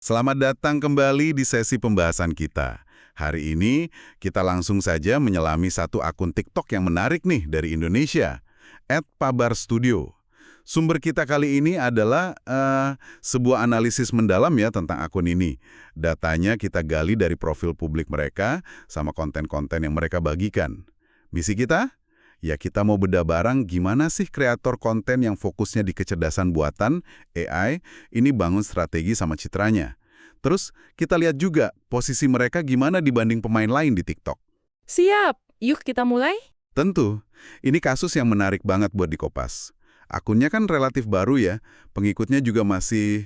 Selamat datang kembali di sesi pembahasan kita. Hari ini kita langsung saja menyelami satu akun TikTok yang menarik nih dari Indonesia, @pabarstudio. Sumber kita kali ini adalah sebuah analisis mendalam ya tentang akun ini. Datanya kita gali dari profil publik mereka sama konten-konten yang mereka bagikan. Misi kita? Ya kita mau bedah bareng gimana sih kreator konten yang fokusnya di kecerdasan buatan, AI, ini bangun strategi sama citranya. Terus kita lihat juga posisi mereka gimana dibanding pemain lain di TikTok. Siap, yuk kita mulai. Tentu, ini kasus yang menarik banget buat dikopas. Akunnya kan relatif baru ya, pengikutnya juga masih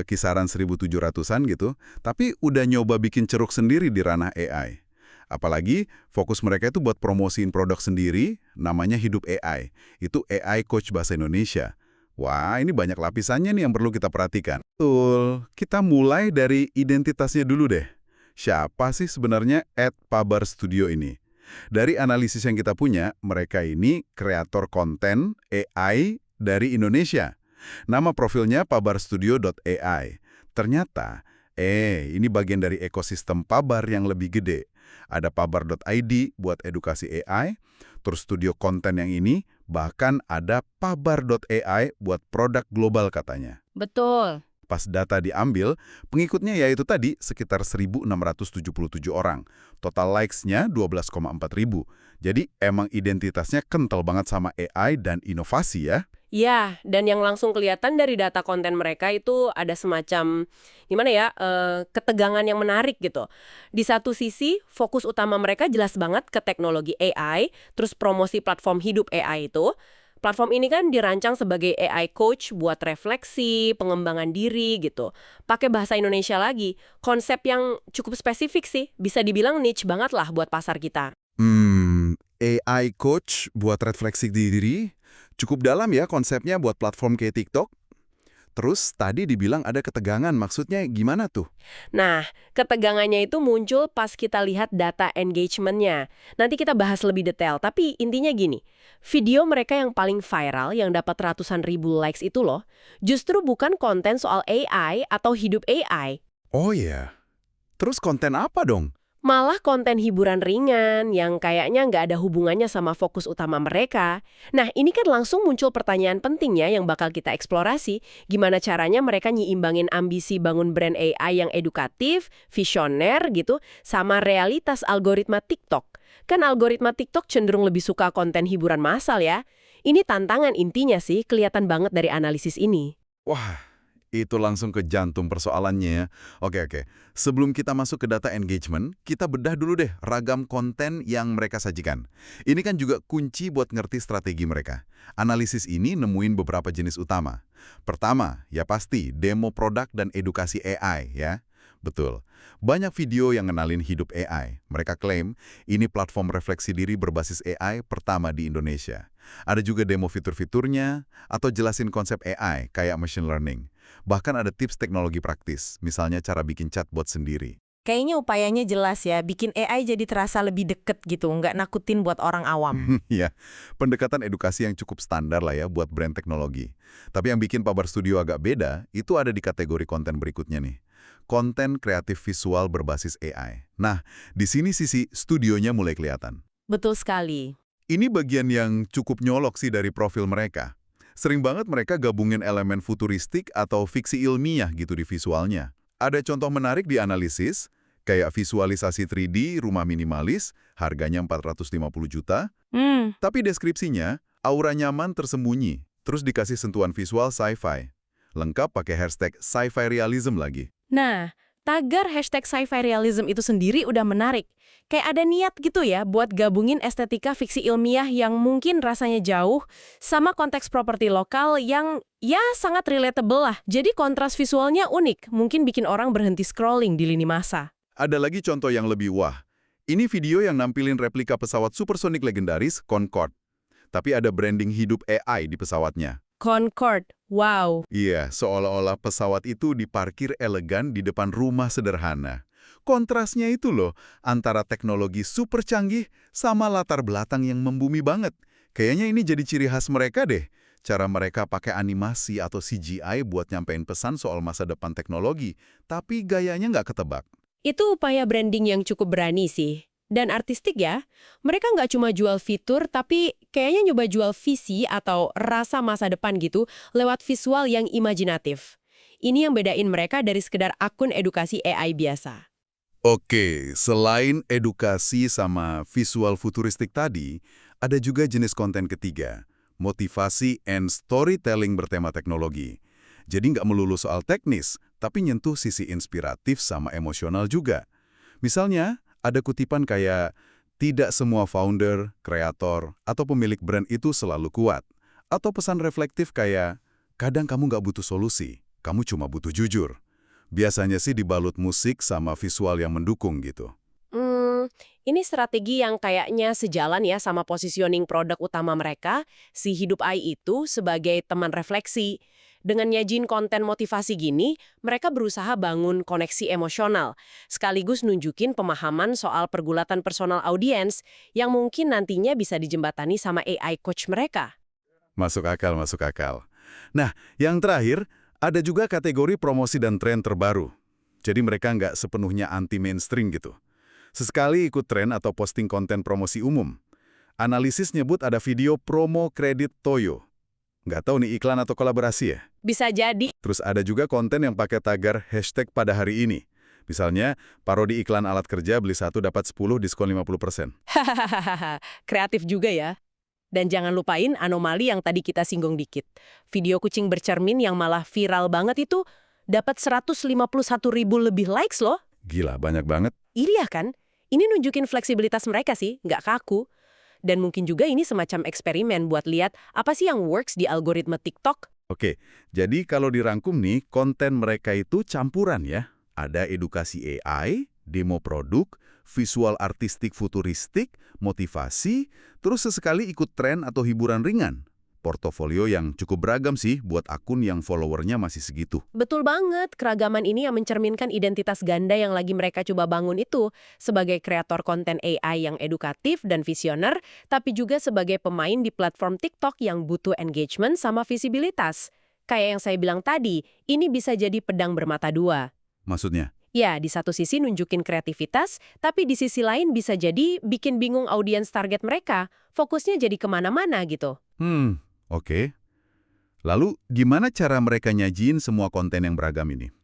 kisaran 1.700-an gitu, tapi udah nyoba bikin ceruk sendiri di ranah AI. Apalagi fokus mereka itu buat promosiin produk sendiri, namanya Hidup AI. Itu AI Coach Bahasa Indonesia. Wah, ini banyak lapisannya nih yang perlu kita perhatikan. Betul, kita mulai dari identitasnya dulu deh. Siapa sih sebenarnya @pabarstudio ini? Dari analisis yang kita punya, mereka ini kreator konten AI dari Indonesia. Nama profilnya pabarstudio.ai. Ternyata, ini bagian dari ekosistem Pabar yang lebih gede. Ada pabar.id buat edukasi AI, terus studio konten yang ini, bahkan ada pabar.ai buat produk global katanya. Betul. Pas data diambil, pengikutnya yaitu tadi sekitar 1.677 orang. Total likes-nya 12,4 ribu. Jadi emang identitasnya kental banget sama AI dan inovasi ya. Ya, dan yang langsung kelihatan dari data konten mereka itu ada semacam, gimana ya, ketegangan yang menarik gitu. Di satu sisi, fokus utama mereka jelas banget ke teknologi AI, terus promosi platform Hidup AI itu. Platform ini kan dirancang sebagai AI coach buat refleksi, pengembangan diri gitu. Pakai bahasa Indonesia lagi, konsep yang cukup spesifik sih, bisa dibilang niche banget lah buat pasar kita. AI coach buat refleksi diri, cukup dalam ya konsepnya buat platform kayak TikTok. Terus tadi dibilang ada ketegangan, maksudnya gimana tuh? Nah, ketegangannya itu muncul pas kita lihat data engagement-nya. Nanti kita bahas lebih detail, tapi intinya gini. Video mereka yang paling viral, yang dapat ratusan ribu likes itu loh, justru bukan konten soal AI atau hidup AI. Oh iya, terus konten apa dong? Malah konten hiburan ringan yang kayaknya nggak ada hubungannya sama fokus utama mereka. Nah, ini kan langsung muncul pertanyaan pentingnya yang bakal kita eksplorasi. Gimana caranya mereka nyiimbangin ambisi bangun brand AI yang edukatif, visioner gitu, sama realitas algoritma TikTok. Kan algoritma TikTok cenderung lebih suka konten hiburan massal ya. Ini tantangan intinya sih, kelihatan banget dari analisis ini. Wah, itu langsung ke jantung persoalannya ya. Oke. Sebelum kita masuk ke data engagement, kita bedah dulu deh ragam konten yang mereka sajikan. Ini kan juga kunci buat ngerti strategi mereka. Analisis ini nemuin beberapa jenis utama. Pertama, ya pasti demo produk dan edukasi AI ya. Betul. Banyak video yang ngenalin hidup AI. Mereka klaim ini platform refleksi diri berbasis AI pertama di Indonesia. Ada juga demo fitur-fiturnya atau jelasin konsep AI kayak machine learning. Bahkan ada tips teknologi praktis, misalnya cara bikin chatbot sendiri. Kayaknya upayanya jelas ya, bikin AI jadi terasa lebih deket gitu, nggak nakutin buat orang awam. Ya, pendekatan edukasi yang cukup standar lah ya buat brand teknologi. Tapi yang bikin Pabar Studio agak beda, itu ada di kategori konten berikutnya nih. Konten kreatif visual berbasis AI. Nah, di sini sisi studionya mulai kelihatan. Betul sekali. Ini bagian yang cukup nyolok sih dari profil mereka. Sering banget mereka gabungin elemen futuristik atau fiksi ilmiah gitu di visualnya. Ada contoh menarik di analisis, kayak visualisasi 3D rumah minimalis, harganya 450 juta, tapi deskripsinya, aura nyaman tersembunyi, terus dikasih sentuhan visual sci-fi. Lengkap pakai hashtag sci-fi realism lagi. Nah, tagar hashtag sci-fi realism itu sendiri udah menarik. Kayak ada niat gitu ya buat gabungin estetika fiksi ilmiah yang mungkin rasanya jauh sama konteks properti lokal yang ya sangat relatable lah. Jadi kontras visualnya unik, mungkin bikin orang berhenti scrolling di lini masa. Ada lagi contoh yang lebih wah. Ini video yang nampilin replika pesawat supersonik legendaris Concorde. Tapi ada branding hidup AI di pesawatnya. Concorde, wow. Iya, seolah-olah pesawat itu diparkir elegan di depan rumah sederhana. Kontrasnya itu loh, antara teknologi super canggih sama latar belakang yang membumi banget. Kayaknya ini jadi ciri khas mereka deh. cara mereka pakai animasi atau CGI buat nyampein pesan soal masa depan teknologi, tapi gayanya nggak ketebak. Itu upaya branding yang cukup berani sih. Dan artistik ya, mereka nggak cuma jual fitur, tapi kayaknya nyoba jual visi atau rasa masa depan gitu lewat visual yang imajinatif. Ini yang bedain mereka dari sekedar akun edukasi AI biasa. Oke, selain edukasi sama visual futuristik tadi, ada juga jenis konten ketiga, motivasi and storytelling bertema teknologi. Jadi nggak melulu soal teknis, tapi nyentuh sisi inspiratif sama emosional juga. Misalnya, ada kutipan kayak, tidak semua founder, kreator, atau pemilik brand itu selalu kuat. Atau pesan reflektif kayak, kadang kamu nggak butuh solusi, kamu cuma butuh jujur. Biasanya sih dibalut musik sama visual yang mendukung gitu. Ini strategi yang kayaknya sejalan ya sama positioning produk utama mereka, si Hidup AI itu sebagai teman refleksi. Dengan nyajin konten motivasi gini, mereka berusaha bangun koneksi emosional, sekaligus nunjukin pemahaman soal pergulatan personal audiens yang mungkin nantinya bisa dijembatani sama AI coach mereka. Masuk akal, masuk akal. Nah, yang terakhir, ada juga kategori promosi dan tren terbaru. Jadi mereka nggak sepenuhnya anti-mainstream gitu. Sesekali ikut tren atau posting konten promosi umum. Analisis nyebut ada video promo kredit Toyo. Nggak tahu nih iklan atau kolaborasi ya? Bisa jadi. Terus ada juga konten yang pakai tagar hashtag pada hari ini. Misalnya, parodi iklan alat kerja beli 1 dapat 10 diskon 50%. Hahaha, kreatif juga ya. Dan jangan lupain anomali yang tadi kita singgung dikit. Video kucing bercermin yang malah viral banget itu dapat 151.000 lebih likes loh. Gila, banyak banget. Iya kan? Ini nunjukin fleksibilitas mereka sih, nggak kaku. Dan mungkin juga ini semacam eksperimen buat lihat apa sih yang works di algoritma TikTok. Oke, jadi kalau dirangkum nih, konten mereka itu campuran ya. Ada edukasi AI, demo produk, visual artistik futuristik, motivasi, terus sesekali ikut tren atau hiburan ringan. Portofolio yang cukup beragam sih buat akun yang followernya masih segitu. Betul banget, keragaman ini yang mencerminkan identitas ganda yang lagi mereka coba bangun itu sebagai kreator konten AI yang edukatif dan visioner, tapi juga sebagai pemain di platform TikTok yang butuh engagement sama visibilitas. Kayak yang saya bilang tadi, ini bisa jadi pedang bermata dua. Maksudnya? Ya, di satu sisi nunjukin kreativitas, tapi di sisi lain bisa jadi bikin bingung audiens target mereka. Fokusnya jadi kemana-mana gitu. Oke. Lalu, gimana cara mereka nyajiin semua konten yang beragam ini?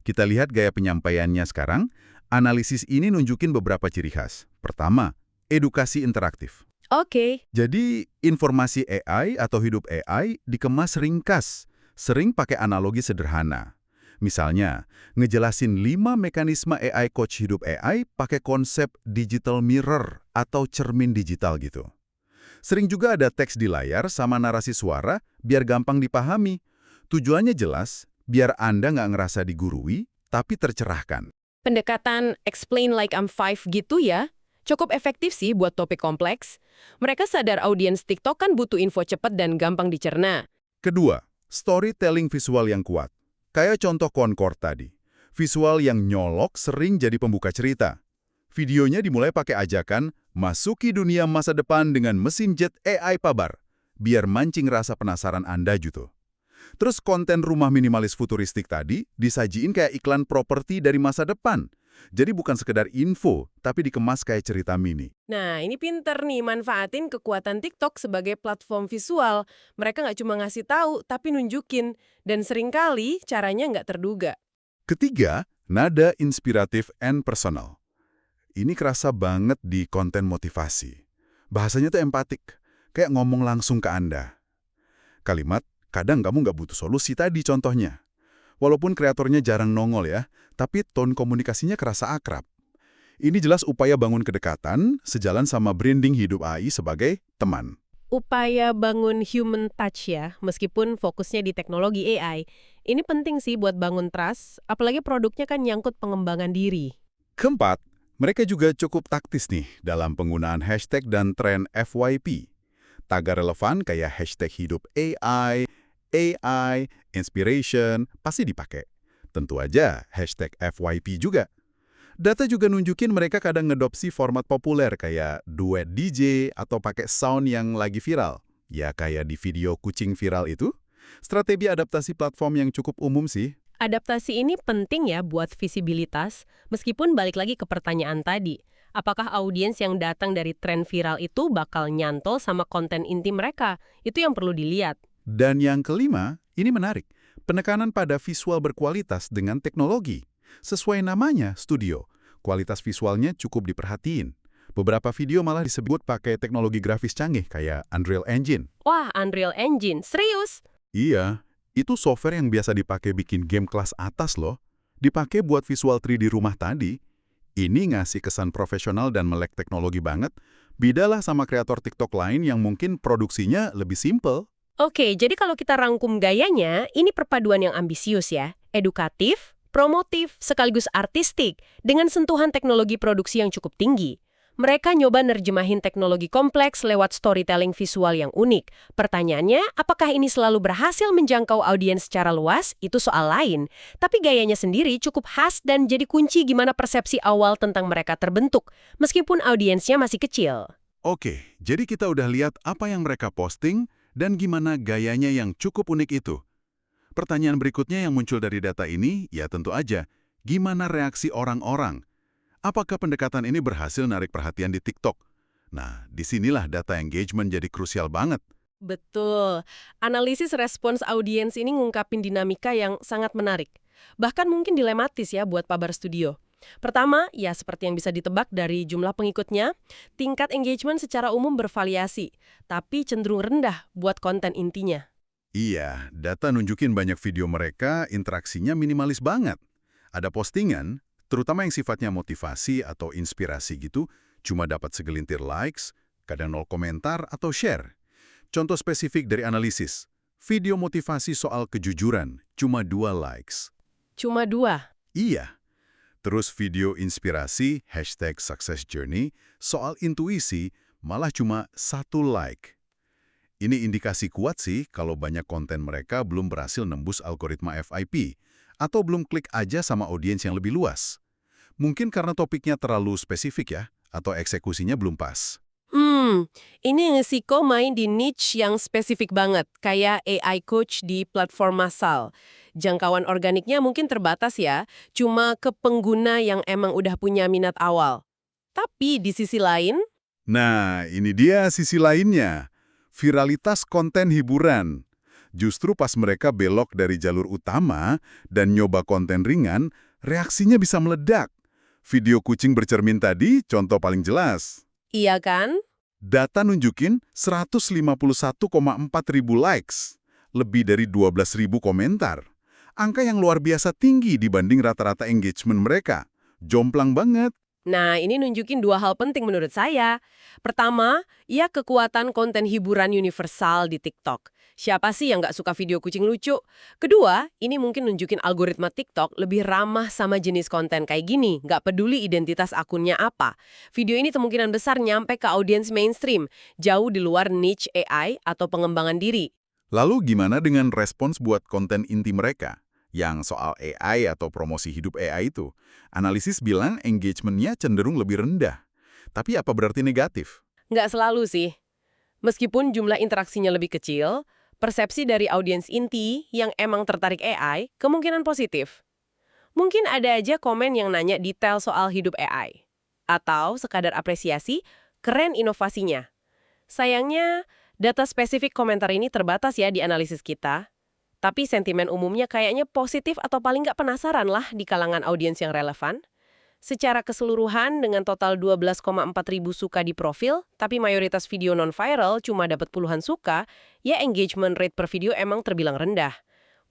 Kita lihat gaya penyampaiannya sekarang. Analisis ini nunjukin beberapa ciri khas. Pertama, edukasi interaktif. Oke. Jadi, informasi AI atau hidup AI dikemas ringkas, sering pakai analogi sederhana. Misalnya, ngejelasin 5 mekanisme AI coach hidup AI pakai konsep digital mirror atau cermin digital gitu. Sering juga ada teks di layar sama narasi suara biar gampang dipahami. Tujuannya jelas, biar Anda nggak ngerasa digurui, tapi tercerahkan. Pendekatan explain like I'm 5 gitu ya, cukup efektif sih buat topik kompleks. Mereka sadar audiens TikTok kan butuh info cepat dan gampang dicerna. Kedua, storytelling visual yang kuat. Kayak contoh Concord tadi. Visual yang nyolok sering jadi pembuka cerita. Videonya dimulai pakai ajakan, masuki dunia masa depan dengan mesin jet AI Pabar, biar mancing rasa penasaran Anda gitu. Terus konten rumah minimalis futuristik tadi disajiin kayak iklan properti dari masa depan. Jadi bukan sekedar info, tapi dikemas kayak cerita mini. Nah, ini pinter nih, manfaatin kekuatan TikTok sebagai platform visual. Mereka nggak cuma ngasih tahu, tapi nunjukin. Dan seringkali caranya nggak terduga. Ketiga, nada inspiratif and personal. Ini kerasa banget di konten motivasi. Bahasanya tuh empatik, kayak ngomong langsung ke Anda. Kalimat, kadang kamu nggak butuh solusi tadi contohnya. Walaupun kreatornya jarang nongol ya, tapi tone komunikasinya kerasa akrab. Ini jelas upaya bangun kedekatan, sejalan sama branding hidup AI sebagai teman. Upaya bangun human touch ya, meskipun fokusnya di teknologi AI. Ini penting sih buat bangun trust, apalagi produknya kan nyangkut pengembangan diri. Keempat, mereka juga cukup taktis nih dalam penggunaan hashtag dan tren FYP. Tagar relevan kayak hashtag hidup AI, inspiration, pasti dipakai. Tentu aja hashtag FYP juga. Data juga nunjukin mereka kadang ngedopsi format populer kayak duet DJ atau pakai sound yang lagi viral. Ya kayak di video kucing viral itu, strategi adaptasi platform yang cukup umum sih. Adaptasi ini penting ya buat visibilitas, meskipun balik lagi ke pertanyaan tadi. Apakah audiens yang datang dari tren viral itu bakal nyantol sama konten inti mereka? Itu yang perlu dilihat. Dan yang kelima, ini menarik. Penekanan pada visual berkualitas dengan teknologi. Sesuai namanya, studio. Kualitas visualnya cukup diperhatiin. Beberapa video malah disebut pakai teknologi grafis canggih kayak Unreal Engine. Wah, Unreal Engine, serius? Iya, itu software yang biasa dipakai bikin game kelas atas loh. Dipakai buat visual 3D rumah tadi. Ini ngasih kesan profesional dan melek teknologi banget. Bedalah sama kreator TikTok lain yang mungkin produksinya lebih simple. Oke, jadi kalau kita rangkum gayanya, ini perpaduan yang ambisius ya. Edukatif, promotif, sekaligus artistik, dengan sentuhan teknologi produksi yang cukup tinggi. Mereka nyoba nerjemahin teknologi kompleks lewat storytelling visual yang unik. Pertanyaannya, apakah ini selalu berhasil menjangkau audiens secara luas? Itu soal lain. Tapi gayanya sendiri cukup khas dan jadi kunci gimana persepsi awal tentang mereka terbentuk, meskipun audiensnya masih kecil. Oke, jadi kita udah lihat apa yang mereka posting dan gimana gayanya yang cukup unik itu. Pertanyaan berikutnya yang muncul dari data ini, ya tentu aja, gimana reaksi orang-orang? Apakah pendekatan ini berhasil narik perhatian di TikTok? Nah, disinilah data engagement jadi krusial banget. Betul. Analisis respons audiens ini ngungkapin dinamika yang sangat menarik. Bahkan mungkin dilematis ya buat Pabar Studio. Pertama, ya seperti yang bisa ditebak dari jumlah pengikutnya, tingkat engagement secara umum bervariasi, tapi cenderung rendah buat konten intinya. Iya, data nunjukin banyak video mereka interaksinya minimalis banget. Ada postingan, terutama yang sifatnya motivasi atau inspirasi gitu, cuma dapat segelintir likes, kadang 0 komentar atau share. Contoh spesifik dari analisis, video motivasi soal kejujuran, cuma 2 likes. Cuma 2? Iya. Terus video inspirasi, #SuccessJourney, soal intuisi, malah cuma 1 like. Ini indikasi kuat sih kalau banyak konten mereka belum berhasil nembus algoritma FYP, atau belum klik aja sama audiens yang lebih luas. Mungkin karena topiknya terlalu spesifik ya, atau eksekusinya belum pas. Ini ngesiko main di niche yang spesifik banget, kayak AI coach di platform massal. Jangkauan organiknya mungkin terbatas ya, cuma ke pengguna yang emang udah punya minat awal. Tapi di sisi lain, Nah, ini dia sisi lainnya. Viralitas konten hiburan. Justru pas mereka belok dari jalur utama dan nyoba konten ringan, reaksinya bisa meledak. Video kucing bercermin tadi contoh paling jelas. iya kan? Data nunjukin 151,4 ribu likes, lebih dari 12 ribu komentar. Angka yang luar biasa tinggi dibanding rata-rata engagement mereka. Jomplang banget. Nah, ini nunjukin 2 hal penting menurut saya. Pertama, ya kekuatan konten hiburan universal di TikTok. Siapa sih yang nggak suka video kucing lucu? Kedua, ini mungkin nunjukin algoritma TikTok lebih ramah sama jenis konten kayak gini, nggak peduli identitas akunnya apa. Video ini kemungkinan besar nyampe ke audiens mainstream, jauh di luar niche AI atau pengembangan diri. Lalu gimana dengan respons buat konten inti mereka? Yang soal AI atau promosi hidup AI itu, analisis bilang engagement-nya cenderung lebih rendah. Tapi apa berarti negatif? Nggak selalu sih. Meskipun jumlah interaksinya lebih kecil, persepsi dari audiens inti yang emang tertarik AI kemungkinan positif. Mungkin ada aja komen yang nanya detail soal hidup AI. Atau sekadar apresiasi, keren inovasinya. Sayangnya, data spesifik komentar ini terbatas ya di analisis kita. Tapi sentimen umumnya kayaknya positif atau paling nggak penasaran lah di kalangan audiens yang relevan. Secara keseluruhan dengan total 12,4 ribu suka di profil, tapi mayoritas video non-viral cuma dapat puluhan suka, ya engagement rate per video emang terbilang rendah.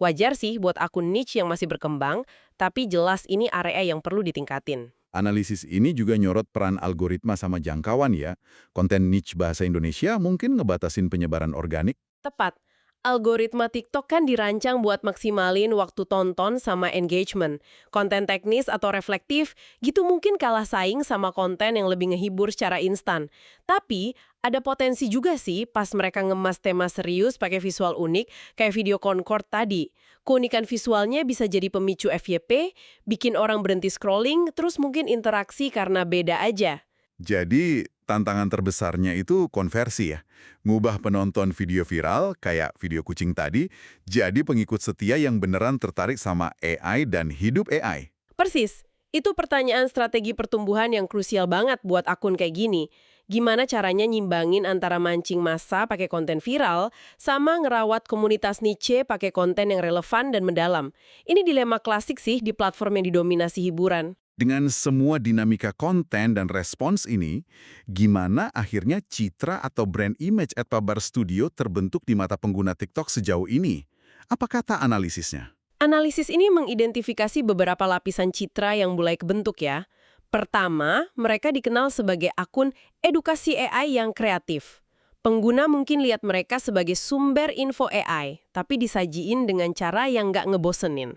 Wajar sih buat akun niche yang masih berkembang, tapi jelas ini area yang perlu ditingkatin. Analisis ini juga nyorot peran algoritma sama jangkauan ya. Konten niche bahasa Indonesia mungkin ngebatasin penyebaran organik. Tepat. Algoritma TikTok kan dirancang buat maksimalin waktu tonton sama engagement. Konten teknis atau reflektif gitu mungkin kalah saing sama konten yang lebih ngehibur secara instan. Tapi ada potensi juga sih pas mereka ngemas tema serius pakai visual unik kayak video Concord tadi. Keunikan visualnya bisa jadi pemicu FYP, bikin orang berhenti scrolling, terus mungkin interaksi karena beda aja. Jadi, tantangan terbesarnya itu konversi ya. Ngubah penonton video viral, kayak video kucing tadi, jadi pengikut setia yang beneran tertarik sama AI dan hidup AI. Persis. Itu pertanyaan strategi pertumbuhan yang krusial banget buat akun kayak gini. Gimana caranya nyimbangin antara mancing massa pakai konten viral sama ngerawat komunitas niche pakai konten yang relevan dan mendalam. Ini dilema klasik sih di platform yang didominasi hiburan. Dengan semua dinamika konten dan respons ini, gimana akhirnya citra atau brand image Pabar Studio terbentuk di mata pengguna TikTok sejauh ini? Apa kata analisisnya? Analisis ini mengidentifikasi beberapa lapisan citra yang mulai kebentuk ya. Pertama, mereka dikenal sebagai akun edukasi AI yang kreatif. Pengguna mungkin lihat mereka sebagai sumber info AI, tapi disajiin dengan cara yang nggak ngebosenin.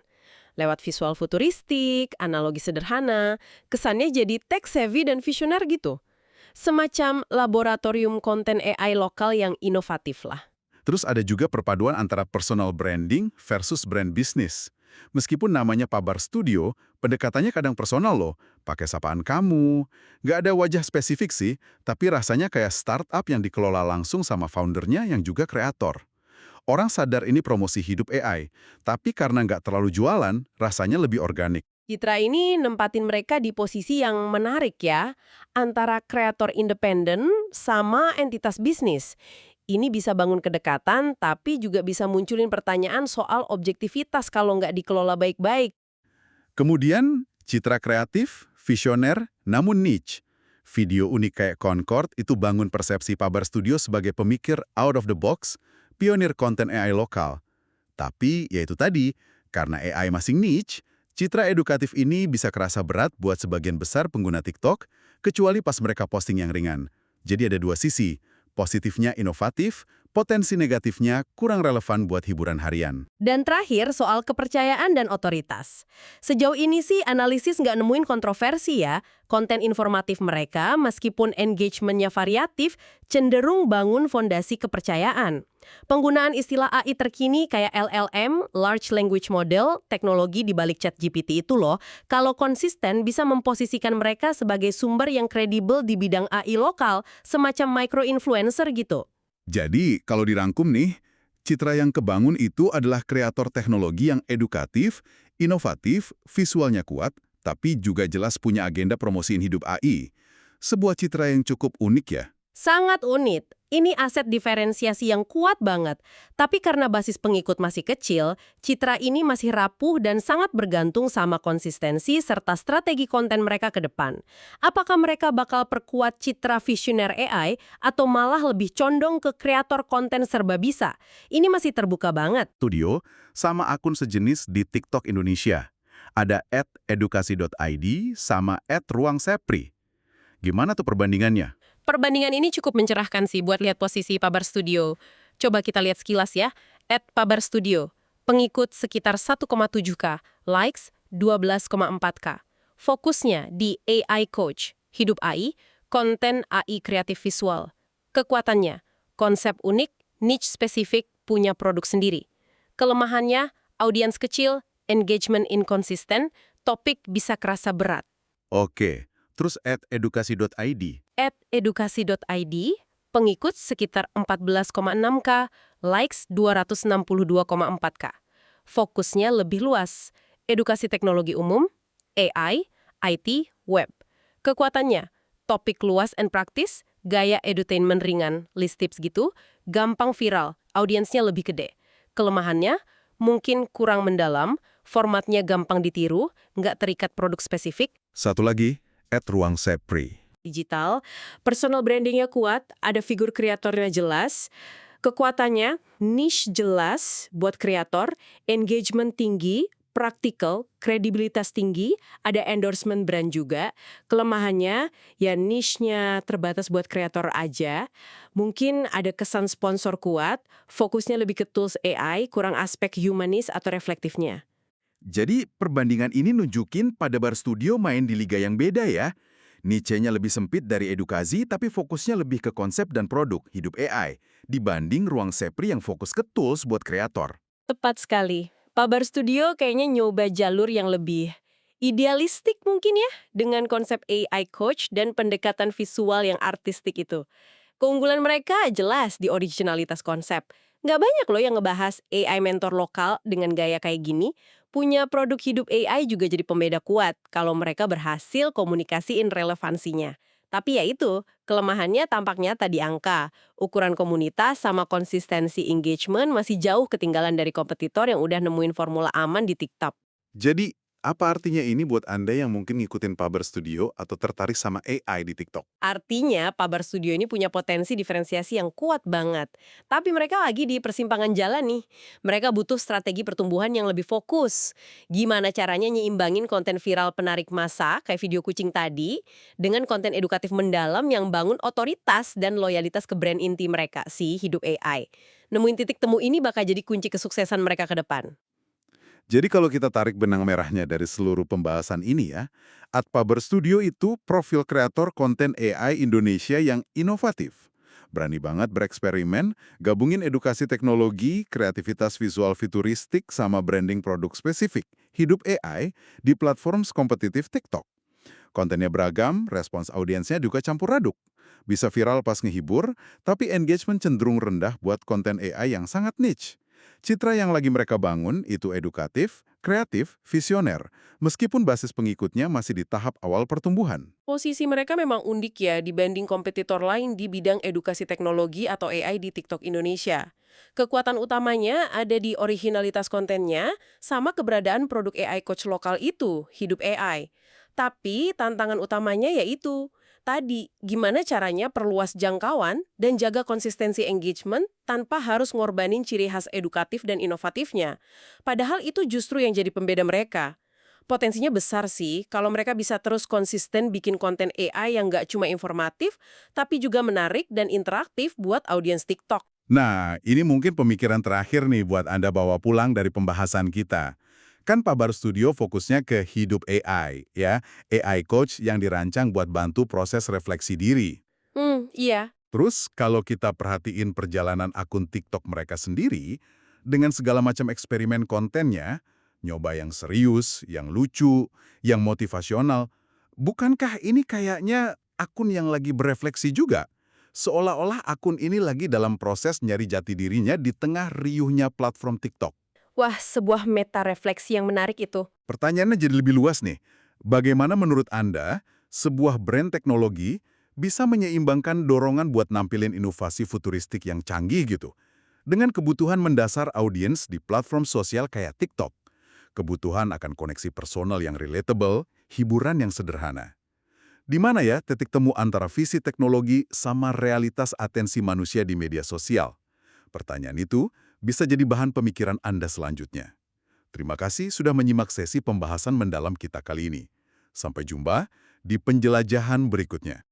Lewat visual futuristik, analogi sederhana, kesannya jadi tech-savvy dan visioner gitu. Semacam laboratorium konten AI lokal yang inovatif lah. Terus ada juga perpaduan antara personal branding versus brand bisnis. Meskipun namanya Pabar Studio, pendekatannya kadang personal loh. Pakai sapaan kamu. Nggak ada wajah spesifik sih, tapi rasanya kayak startup yang dikelola langsung sama foundernya yang juga kreator. Orang sadar ini promosi hidup AI, tapi karena nggak terlalu jualan, rasanya lebih organik. Citra ini nempatin mereka di posisi yang menarik ya, antara kreator independen sama entitas bisnis. Ini bisa bangun kedekatan, tapi juga bisa munculin pertanyaan soal objektivitas kalau nggak dikelola baik-baik. Kemudian, citra kreatif, visioner, namun niche. Video unik kayak Concord itu bangun persepsi Pabar Studio sebagai pemikir out of the box, pionir konten AI lokal. Tapi, ya itu tadi, karena AI masih niche, citra edukatif ini bisa kerasa berat buat sebagian besar pengguna TikTok, kecuali pas mereka posting yang ringan. Jadi ada dua sisi, positifnya inovatif, potensi negatifnya kurang relevan buat hiburan harian. Dan terakhir, soal kepercayaan dan otoritas. Sejauh ini sih analisis nggak nemuin kontroversi ya. Konten informatif mereka, meskipun engagementnya variatif, cenderung bangun fondasi kepercayaan. Penggunaan istilah AI terkini kayak LLM, Large Language Model, teknologi di balik ChatGPT itu loh, kalau konsisten bisa memposisikan mereka sebagai sumber yang kredibel di bidang AI lokal, semacam micro-influencer gitu. Jadi, kalau dirangkum nih, citra yang kebangun itu adalah kreator teknologi yang edukatif, inovatif, visualnya kuat, tapi juga jelas punya agenda promosiin hidup AI. Sebuah citra yang cukup unik ya. Sangat unik. Ini aset diferensiasi yang kuat banget. Tapi karena basis pengikut masih kecil, citra ini masih rapuh dan sangat bergantung sama konsistensi serta strategi konten mereka ke depan. Apakah mereka bakal perkuat citra visioner AI atau malah lebih condong ke kreator konten serba bisa? Ini masih terbuka banget. Studio sama akun sejenis di TikTok Indonesia. Ada @edukasi.id sama @ruangsepri. Gimana tuh perbandingannya? Perbandingan ini cukup mencerahkan sih buat lihat posisi Pabar Studio. Coba kita lihat sekilas ya. @Pabar Studio. Pengikut sekitar 1,7K. Likes 12,4K. Fokusnya di AI Coach, hidup AI, konten AI kreatif visual. Kekuatannya, konsep unik, niche spesifik, punya produk sendiri. Kelemahannya, audiens kecil, engagement inkonsisten, topik bisa kerasa berat. Oke, terus @edukasi.id. @edukasi.id, pengikut sekitar 14,6K, likes 262,4K. Fokusnya lebih luas, edukasi teknologi umum, AI, IT, web. Kekuatannya, topik luas and praktis, gaya edutainment ringan, list tips gitu, gampang viral, audiensnya lebih gede. Kelemahannya, mungkin kurang mendalam, formatnya gampang ditiru, nggak terikat produk spesifik. Satu lagi, @ruangsepri. Digital, personal brandingnya kuat, ada figur kreatornya jelas, kekuatannya niche jelas buat kreator, engagement tinggi, praktikal, kredibilitas tinggi, ada endorsement brand juga. Kelemahannya ya niche-nya terbatas buat kreator aja, mungkin ada kesan sponsor kuat, fokusnya lebih ke tools AI, kurang aspek humanis atau reflektifnya. Jadi perbandingan ini nunjukin Pabar Studio main di liga yang beda ya. Niche-nya lebih sempit dari edukasi tapi fokusnya lebih ke konsep dan produk hidup AI dibanding Ruangsepri yang fokus ke tools buat kreator. Tepat sekali. Pabar Studio kayaknya nyoba jalur yang lebih idealistik mungkin ya, dengan konsep AI coach dan pendekatan visual yang artistik itu. Keunggulan mereka jelas di originalitas konsep. Nggak banyak loh yang ngebahas AI mentor lokal dengan gaya kayak gini. Punya produk hidup AI juga jadi pembeda kuat kalau mereka berhasil komunikasiin relevansinya. Tapi ya itu, kelemahannya tampak nyata di angka. Ukuran komunitas sama konsistensi engagement masih jauh ketinggalan dari kompetitor yang udah nemuin formula aman di TikTok. Jadi, apa artinya ini buat Anda yang mungkin ngikutin Paber Studio atau tertarik sama AI di TikTok? Artinya, Pabar Studio ini punya potensi diferensiasi yang kuat banget. Tapi mereka lagi di persimpangan jalan nih. Mereka butuh strategi pertumbuhan yang lebih fokus. Gimana caranya nyiimbangin konten viral penarik massa, kayak video kucing tadi, dengan konten edukatif mendalam yang bangun otoritas dan loyalitas ke brand inti mereka, si hidup AI. Nemuin titik temu ini bakal jadi kunci kesuksesan mereka ke depan. Jadi kalau kita tarik benang merahnya dari seluruh pembahasan ini ya, Adpaber Studio itu profil kreator konten AI Indonesia yang inovatif. Berani banget bereksperimen, gabungin edukasi teknologi, kreativitas visual futuristik, sama branding produk spesifik, hidup AI, di platform kompetitif TikTok. Kontennya beragam, respons audiensnya juga campur aduk. Bisa viral pas ngehibur, tapi engagement cenderung rendah buat konten AI yang sangat niche. Citra yang lagi mereka bangun itu edukatif, kreatif, visioner, meskipun basis pengikutnya masih di tahap awal pertumbuhan. Posisi mereka memang unik ya dibanding kompetitor lain di bidang edukasi teknologi atau AI di TikTok Indonesia. Kekuatan utamanya ada di originalitas kontennya sama keberadaan produk AI coach lokal itu, Hidup AI. Tapi tantangan utamanya yaitu tadi, gimana caranya perluas jangkauan dan jaga konsistensi engagement tanpa harus ngorbanin ciri khas edukatif dan inovatifnya. Padahal itu justru yang jadi pembeda mereka. Potensinya besar sih kalau mereka bisa terus konsisten bikin konten AI yang nggak cuma informatif, tapi juga menarik dan interaktif buat audiens TikTok. Nah, ini mungkin pemikiran terakhir nih buat Anda bawa pulang dari pembahasan kita. Kan Pabar Studio fokusnya ke hidup AI, ya. AI coach yang dirancang buat bantu proses refleksi diri. Iya. Terus, kalau kita perhatiin perjalanan akun TikTok mereka sendiri, dengan segala macam eksperimen kontennya, nyoba yang serius, yang lucu, yang motivasional, bukankah ini kayaknya akun yang lagi berefleksi juga? Seolah-olah akun ini lagi dalam proses nyari jati dirinya di tengah riuhnya platform TikTok. Wah, sebuah meta refleksi yang menarik itu. Pertanyaannya jadi lebih luas nih. Bagaimana menurut Anda sebuah brand teknologi bisa menyeimbangkan dorongan buat nampilin inovasi futuristik yang canggih gitu dengan kebutuhan mendasar audiens di platform sosial kayak TikTok? Kebutuhan akan koneksi personal yang relatable, hiburan yang sederhana. Di mana ya titik temu antara visi teknologi sama realitas atensi manusia di media sosial? Pertanyaan itu bisa jadi bahan pemikiran Anda selanjutnya. Terima kasih sudah menyimak sesi pembahasan mendalam kita kali ini. Sampai jumpa di penjelajahan berikutnya.